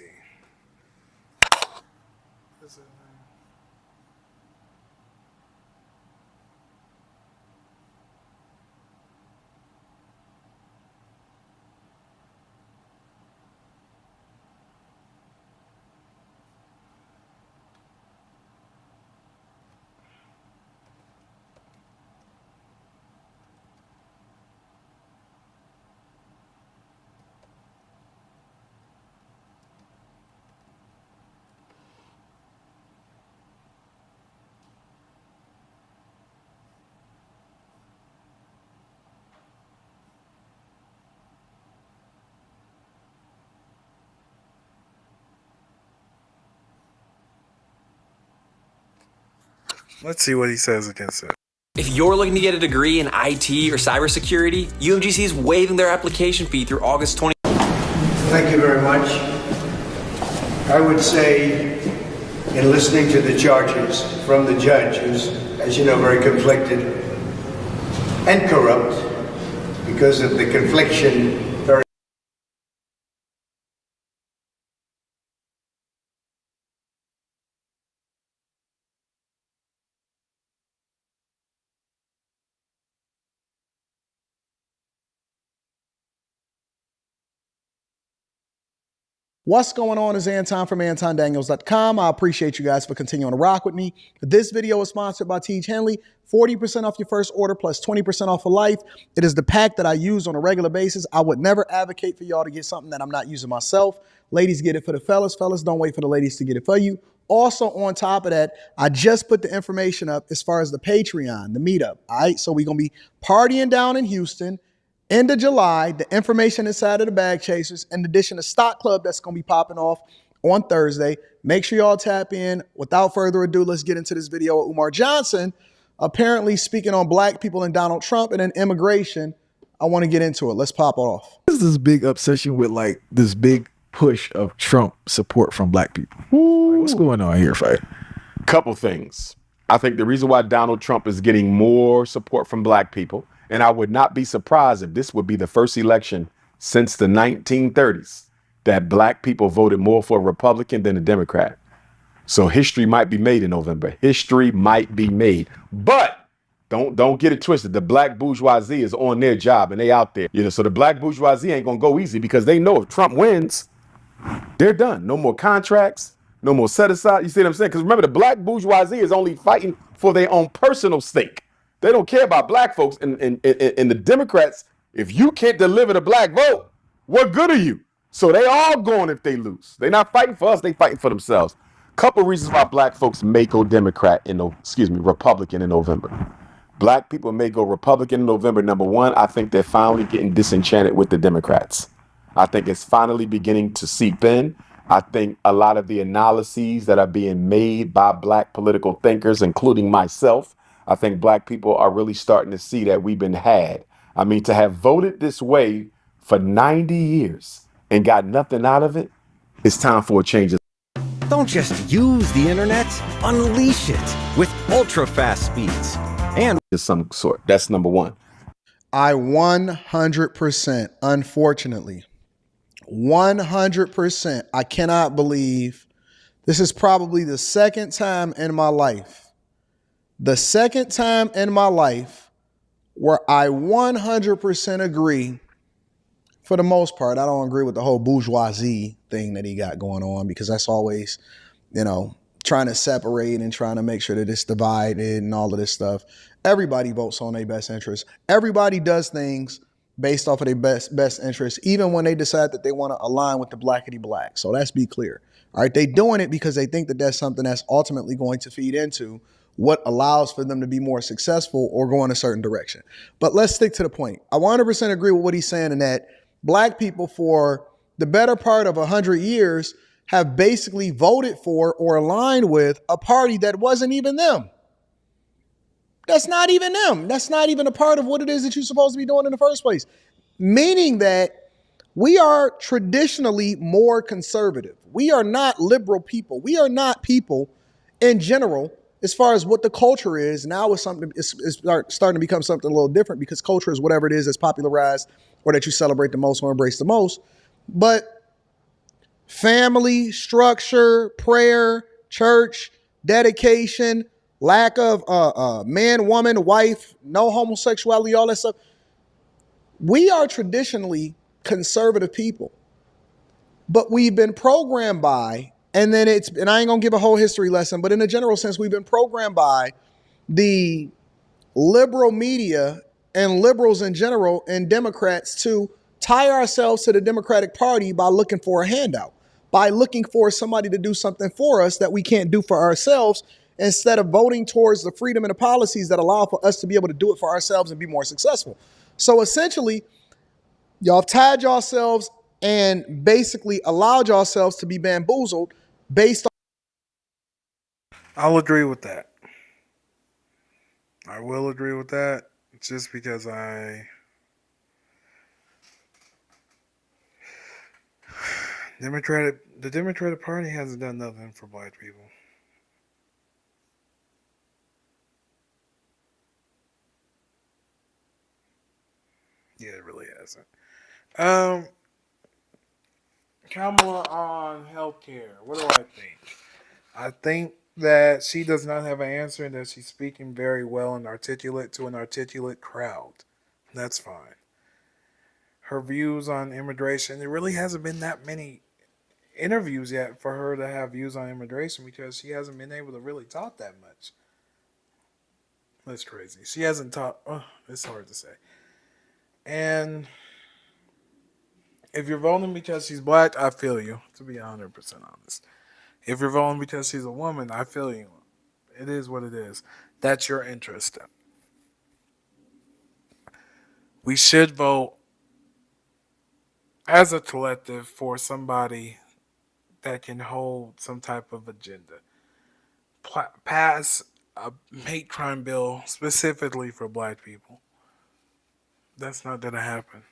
Let's see what he says against it. If you're looking to get a degree in IT or cybersecurity, UMGC is waiving their application fee through August 20. Thank you very much. I would say, in listening to the charges from the judge, who's, as you know, very conflicted and corrupt because of the confliction. What's going on is Anton from AntonDaniels.com. I appreciate you guys for continuing to rock with me. This video is sponsored by Teej Henley. 40% off your first order plus 20% off for life. It is the pack that I use on a regular basis. I would never advocate for y'all to get something that I'm not using myself. Ladies, get it for the fellas. Fellas, don't wait for the ladies to get it for you. Also, on top of that, I just put the information up as far as the Patreon, the meetup. All right, so we're going to be partying down in Houston. End of July, the information inside of the Bag Chasers, in addition to Stock Club that's going to be popping off on Thursday. Make sure y'all tap in. Without further ado, let's get into this video with Umar Johnson, apparently speaking on black people and Donald Trump and then immigration. I want to get into it. Let's pop it off. There's this big obsession with like this big push of Trump support from black people. Like, what's going on here, Fight? Couple things. I think the reason why Donald Trump is getting more support from black people, and I would not be surprised if this would be the first election since the 1930s that black people voted more for a Republican than a Democrat. So history might be made in November. History might be made. But don't get it twisted. The black bourgeoisie is on their job and they out there. So the black bourgeoisie ain't gonna go easy because they know if Trump wins, they're done. No more contracts, no more set aside. You see what I'm saying? Because remember, the black bourgeoisie is only fighting for their own personal stake. They don't care about black folks. And the Democrats, if you can't deliver the black vote, what good are you? So they all going if they lose. They're not fighting for us, they fighting for themselves. Couple reasons why black folks may go Republican in November. Black people may go Republican in November. Number one, I think they're finally getting disenchanted with the Democrats. I think it's finally beginning to seep in. I think a lot of the analyses that are being made by black political thinkers, including myself, I think black people are really starting to see that we've been had. I mean, to have voted this way for 90 years and got nothing out of it, it's time for a change. Don't just use the internet, unleash it with ultra-fast speeds. And of some sort. That's number one. I 100%, unfortunately, 100%, I cannot believe this is probably the second time in my life where I 100% agree. For the most part, I don't agree with the whole bourgeoisie thing that he got going on because that's always, trying to separate and trying to make sure that it's divided and all of this stuff. Everybody votes on their best interest. Everybody does things based off of their best interest, even when they decide that they want to align with the blackity black. So let's be clear. All right, they doing it because they think that that's something that's ultimately going to feed into what allows for them to be more successful or go in a certain direction. But let's stick to the point. I 100% agree with what he's saying in that black people for the better part of 100 years have basically voted for or aligned with a party that wasn't even them. That's not even them. That's not even a part of what it is that you're supposed to be doing in the first place. Meaning that we are traditionally more conservative. We are not liberal people. We are not people in general, as far as what the culture is. Now it's starting to become something a little different because culture is whatever it is that's popularized or that you celebrate the most or embrace the most. But family, structure, prayer, church, dedication, lack of man, woman, wife, no homosexuality, all that stuff. We are traditionally conservative people, but we've been programmed by, and I ain't gonna give a whole history lesson, but in a general sense, we've been programmed by the liberal media and liberals in general and Democrats to tie ourselves to the Democratic Party by looking for a handout, by looking for somebody to do something for us that we can't do for ourselves, instead of voting towards the freedom and the policies that allow for us to be able to do it for ourselves and be more successful. So essentially, y'all have tied yourselves and basically allowed yourselves to be bamboozled based on. I'll agree with that. I will agree with that, just because the Democratic Party hasn't done nothing for black people. Yeah, it really hasn't. Kamala on healthcare. What do I think? I think that she does not have an answer and that she's speaking very well and articulate to an articulate crowd. That's fine. Her views on immigration, there really hasn't been that many interviews yet for her to have views on immigration because she hasn't been able to really talk that much. That's crazy. She hasn't talked. Oh, it's hard to say. And if you're voting because she's black, I feel you, to be 100% honest. If you're voting because she's a woman, I feel you. It is what it is. That's your interest. We should vote as a collective for somebody that can hold some type of agenda. Pass a hate crime bill specifically for black people. That's not going to happen.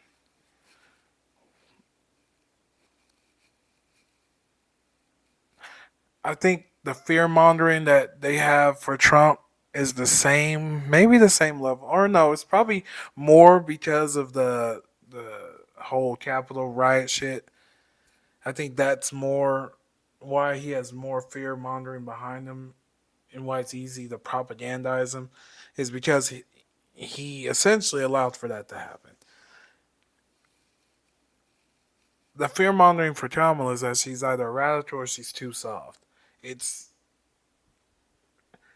I think the fear mongering that they have for Trump is the same, maybe the same level. Or no, it's probably more because of the whole Capitol riot shit. I think that's more why he has more fear mongering behind him and why it's easy to propagandize him is because he essentially allowed for that to happen. The fear mongering for Kamala is that she's either radical or she's too soft.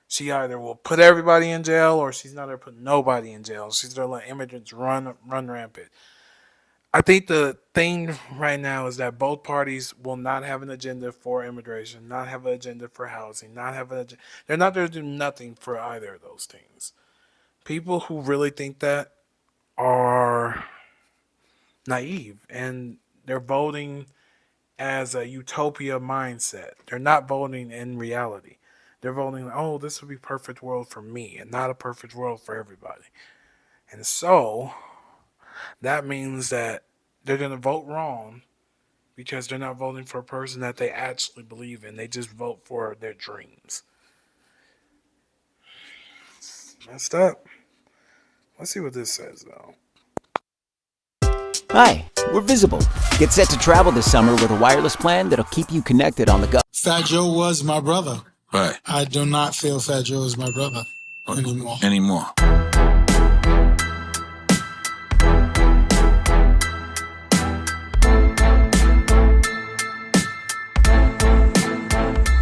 She either will put everybody in jail or she's not going to put nobody in jail. She's going to let immigrants run rampant. I think the thing right now is that both parties will not have an agenda for immigration, not have an agenda for housing, not have an agenda. They're not going to do nothing for either of those things. People who really think that are naive and they're voting as a utopia mindset. They're not voting in reality. They're voting, oh, this would be a perfect world for me and not a perfect world for everybody. And so that means that they're going to vote wrong because they're not voting for a person that they actually believe in. They just vote for their dreams. It's messed up. Let's see what this says, though. Hi, we're Visible. Get set to travel this summer with a wireless plan that'll keep you connected on the go. Fat Joe was my brother. Right. I do not feel Fat Joe is my brother anymore.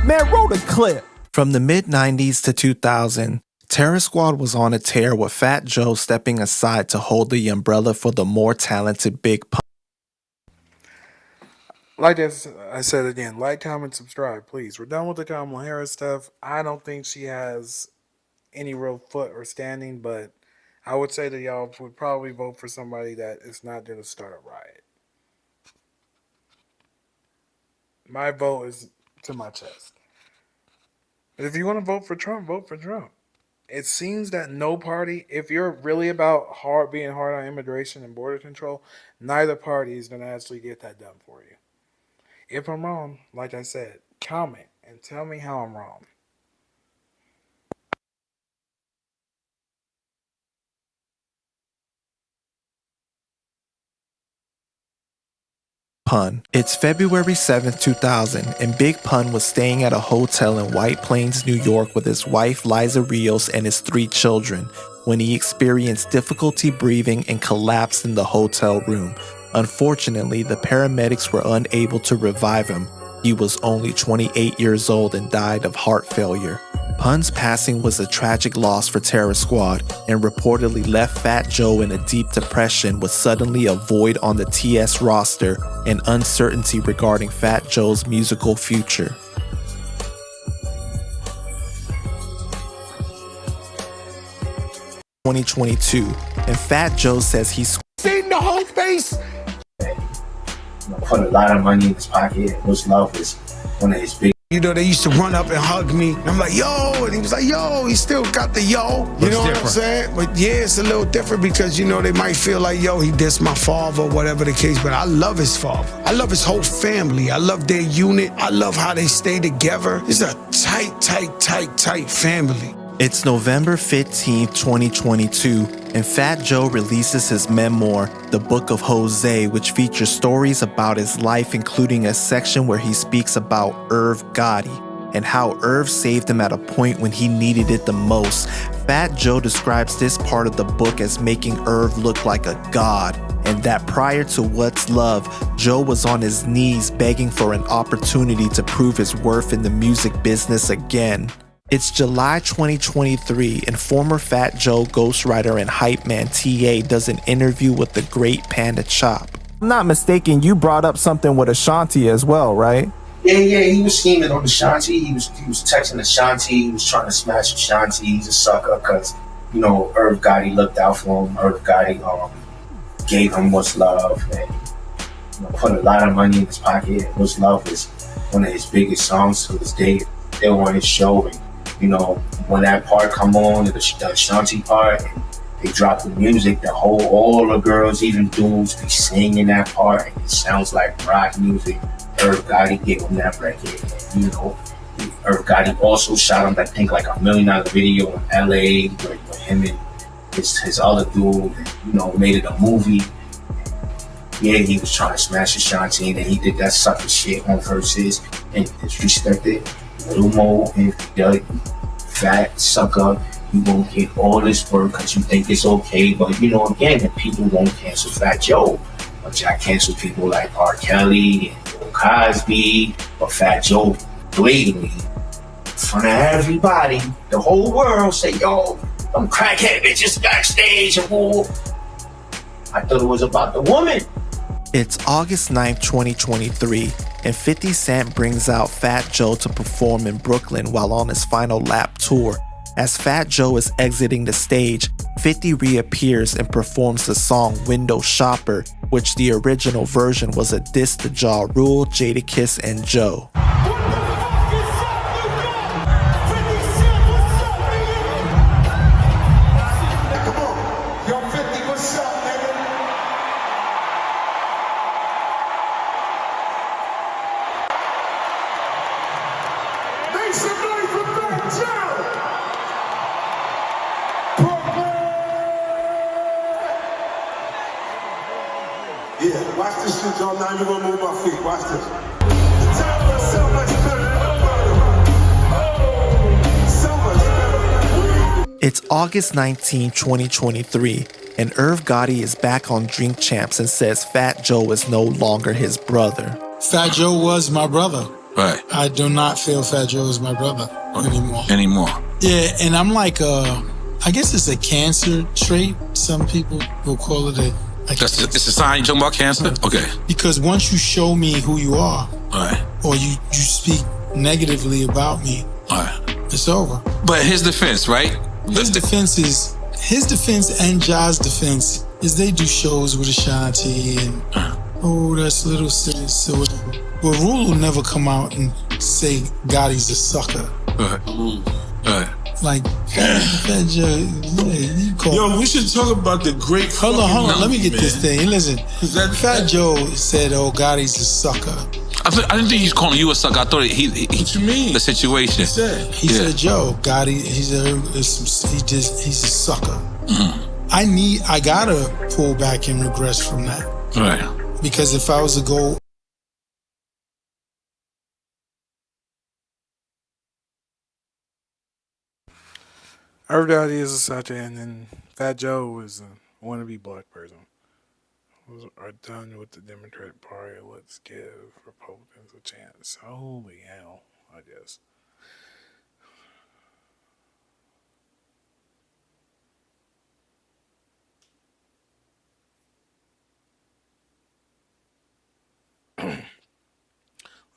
Man, roll the clip. From the mid-90s to 2000, Terror Squad was on a tear with Fat Joe stepping aside to hold the umbrella for the more talented Big Pun. Like I said again, like, comment, subscribe, please. We're done with the Kamala Harris stuff. I don't think she has any real foot or standing, but I would say that y'all would probably vote for somebody that is not going to start a riot. My vote is to my chest. But if you want to vote for Trump, vote for Trump. It seems that no party, if you're really about being hard on immigration and border control, neither party is going to actually get that done for you. If I'm wrong, like I said, comment and tell me how I'm wrong. Pun. It's February 7th, 2000, and Big Pun was staying at a hotel in White Plains, New York with his wife Liza Rios and his 3 children when he experienced difficulty breathing and collapsed in the hotel room. Unfortunately, the paramedics were unable to revive him. He was only 28 years old and died of heart failure. Pun's passing was a tragic loss for Terror Squad and reportedly left Fat Joe in a deep depression with suddenly a void on the TS roster and uncertainty regarding Fat Joe's musical future. (2022) and Fat Joe says he's seen the whole face. Put a lot of money in his pocket. Most Love is one of his big You know, they used to run up and hug me. And I'm like, yo, and he was like, yo, he still got the yo. You know what I'm saying? But yeah, it's a little different because, you know, they might feel like, yo, he dissed my father or whatever the case, but I love his father. I love his whole family. I love their unit. I love how they stay together. It's a tight family. It's November 15th, 2022, and Fat Joe releases his memoir, The Book of Jose, which features stories about his life, including a section where he speaks about Irv Gotti and how Irv saved him at a point when he needed it the most. Fat Joe describes this part of the book as making Irv look like a god, and that prior to What's Love, Joe was on his knees begging for an opportunity to prove his worth in the music business again. It's July 2023, and former Fat Joe ghostwriter and hype man TA does an interview with the great Panda Chop. I'm not mistaken, you brought up something with Ashanti as well, right? Yeah, he was scheming on Ashanti. He was texting Ashanti. He was trying to smash Ashanti. He's a sucker because, you know, Irv Gotti looked out for him. Irv Gotti gave him What's Love and, you know, put a lot of money in his pocket. What's Love is one of his biggest songs to this day. They were on his show, and, you know, when that part come on, the Ashanti part, and they drop the music, all the girls, even dudes, be singing that part, and it sounds like rock music. Irv Gotti gave him that record, and, you know, Irv Gotti also shot him, I think, like $1 million video in LA with him and his other dude, and, you know, made it a movie. Yeah, he was trying to smash Ashanti, and then he did that sucker shit on Versus and disrespected Little Mo infidelity, fat sucker. You won't get all this work because you think it's okay, but, you know, again, the people won't cancel Fat Joe. But y'all cancel people like R. Kelly and Bill Cosby, but Fat Joe blatantly, in front of everybody, the whole world, say, yo, them crackhead bitches backstage and whoa. I thought it was about the woman. It's August 9th, 2023, and 50 Cent brings out Fat Joe to perform in Brooklyn while on his final lap tour. As Fat Joe is exiting the stage, 50 reappears and performs the song Window Shopper, which the original version was a diss to Ja Rule, Jadakiss, and Joe. Yeah, watch this shit, y'all. Now you're gonna move my feet. Watch this. It's August 19, 2023, and Irv Gotti is back on Drink Champs and says Fat Joe is no longer his brother. Fat Joe was my brother. Right. I do not feel Fat Joe is my brother anymore. Yeah, and I'm like, I guess it's a cancer trait. Some people will call it it's a sign you're talking about cancer? Okay. Because once you show me who you are, right, or you speak negatively about me, right, it's over. But his defense, right? His defense and Ja's defense is they do shows with Ashanti and that's little sis or whatever. But Rule will never come out and say Gotti's a sucker. Right. Like, Fat Joe, you call. Yo, we should talk about the great. Hold on. Let me get this thing. Listen, Fat Joe said, "Oh, Gotti's a sucker." I didn't think he's calling you a sucker. I thought he what you mean? The situation. He said, "Joe, Gotti, he's a sucker." Mm-hmm. I gotta pull back and regress from that. Right. Because if I was to go. Irv Gotti is a sucker, and then Fat Joe is a wannabe black person. Are done with the Democratic Party. Let's give Republicans a chance. Holy hell, I guess.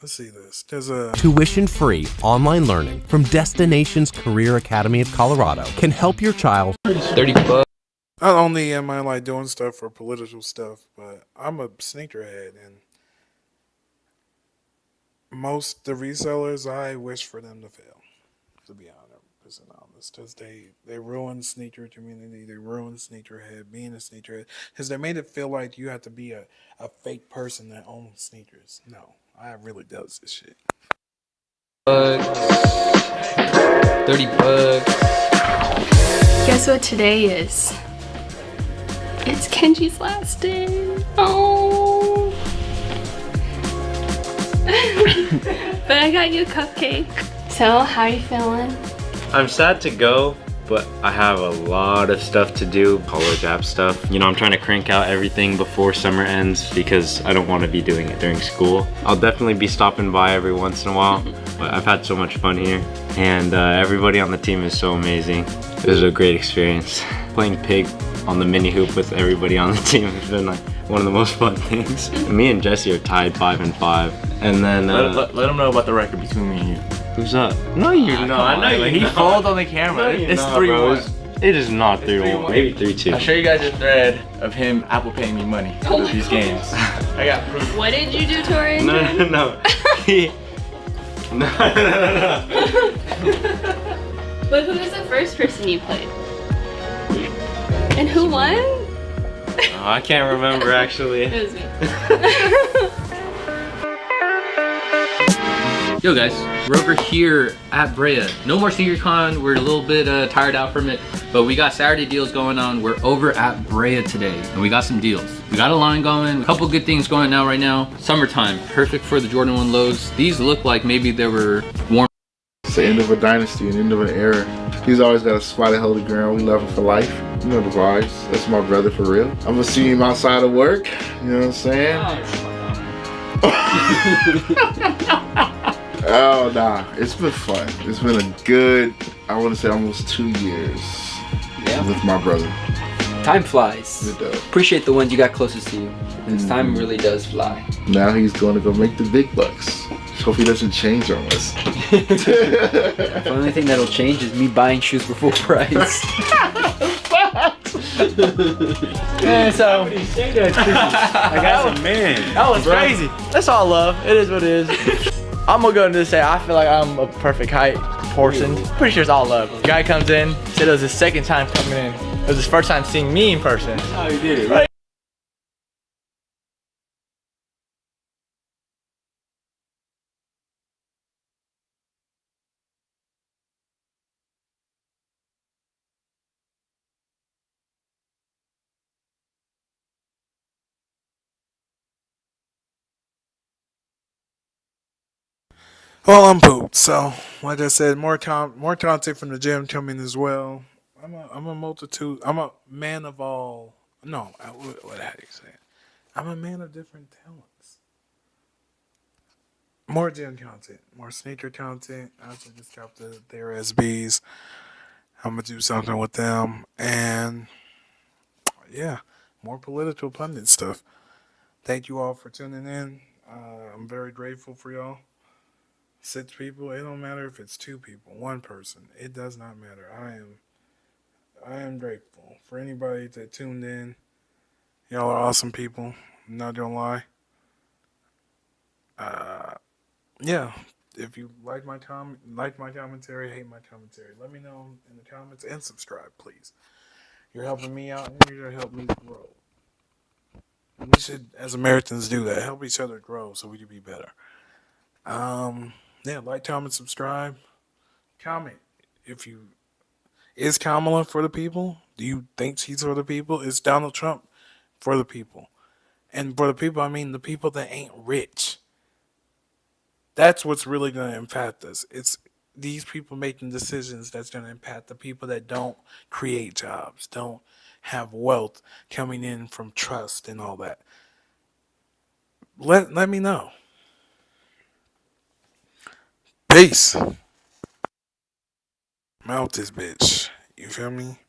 Let's see this. There's a Tuition-free online learning from Destinations Career Academy of Colorado can help your child. $30. Not only am I like doing stuff for political stuff, but I'm a sneakerhead, and Most the resellers, I wish for them to fail. To be 100% honest, because they ruin the sneaker community. They ruin the sneakerhead, being a sneakerhead, because they made it feel like you have to be a fake person that owns sneakers. No, I really does this shit. $30. Guess what today is? It's Kenji's last day. Oh. But I got you a cupcake. So, how are you feeling? I'm sad to go, but I have a lot of stuff to do, college app stuff. You know, I'm trying to crank out everything before summer ends because I don't want to be doing it during school. I'll definitely be stopping by every once in a while, but I've had so much fun here. And everybody on the team is so amazing. It was a great experience. Playing pig on the mini hoop with everybody on the team has been like one of the most fun things. Me and Jesse are tied 5-5. And then let them know about the record between me and you. Who's up? No, you're not. I know He fooled on the camera. It's 3-1. It is not 3-1. Maybe 3-2. I'll show you guys a thread of him Apple paying me money for these games. I got proof. What did you do to our intern? No. No. But who was the first person you played? And who won? Oh, I can't remember actually. It was me. Yo guys, we're over here at Brea. No more SneakerCon, we're a little bit tired out from it, but we got Saturday deals going on. We're over at Brea today, and we got some deals. We got a line going, a couple good things going now right now. Summertime, perfect for the Jordan 1 lows. These look like maybe they were warm. It's the end of a dynasty, an end of an era. He's always got a spot at Holy Ground. We love him for life. You know the vibes. That's my brother for real. I'm gonna see him outside of work. You know what I'm saying? Oh, nah. It's been fun. It's been a good, I want to say almost 2 years with my brother. Time flies. It does. Appreciate the ones you got closest to you. Because time really does fly. Now he's going to go make the big bucks. Just hope he doesn't change on us. The only thing that'll change is me buying shoes for full price. And so, that was crazy. That's all love. It is what it is. I'm gonna go and just say I feel like I'm a perfect height, proportioned. Pretty sure it's all love. The guy comes in, said it was his second time coming in. It was his first time seeing me in person. Oh, you did it. Right? Well, I'm pooped. So, like I said, more content from the gym coming as well. I'm a multitude. I'm a man of all. No, what how do you say it? I'm a man of different talents. More gym content, more sneaker content. I actually just dropped their SBs. I'm gonna do something with them, and yeah, more political pundit stuff. Thank you all for tuning in. I'm very grateful for y'all. 6 people. It don't matter if it's 2 people, 1 person. It does not matter. I am grateful for anybody that tuned in. Y'all are awesome people. I'm not gonna lie. Yeah. If you like my commentary, hate my commentary, let me know in the comments and subscribe, please. You're helping me out and you're gonna help me grow. We should, as Americans, do that. Help each other grow so we can be better. Yeah, like, comment, subscribe. Comment if you is Kamala for the people? Do you think she's for the people? Is Donald Trump for the people? And for the people, I mean the people that ain't rich. That's what's really going to impact us. It's these people making decisions that's going to impact the people that don't create jobs, don't have wealth coming in from trust and all that. Let me know. Peace. I'm out this bitch. You feel me?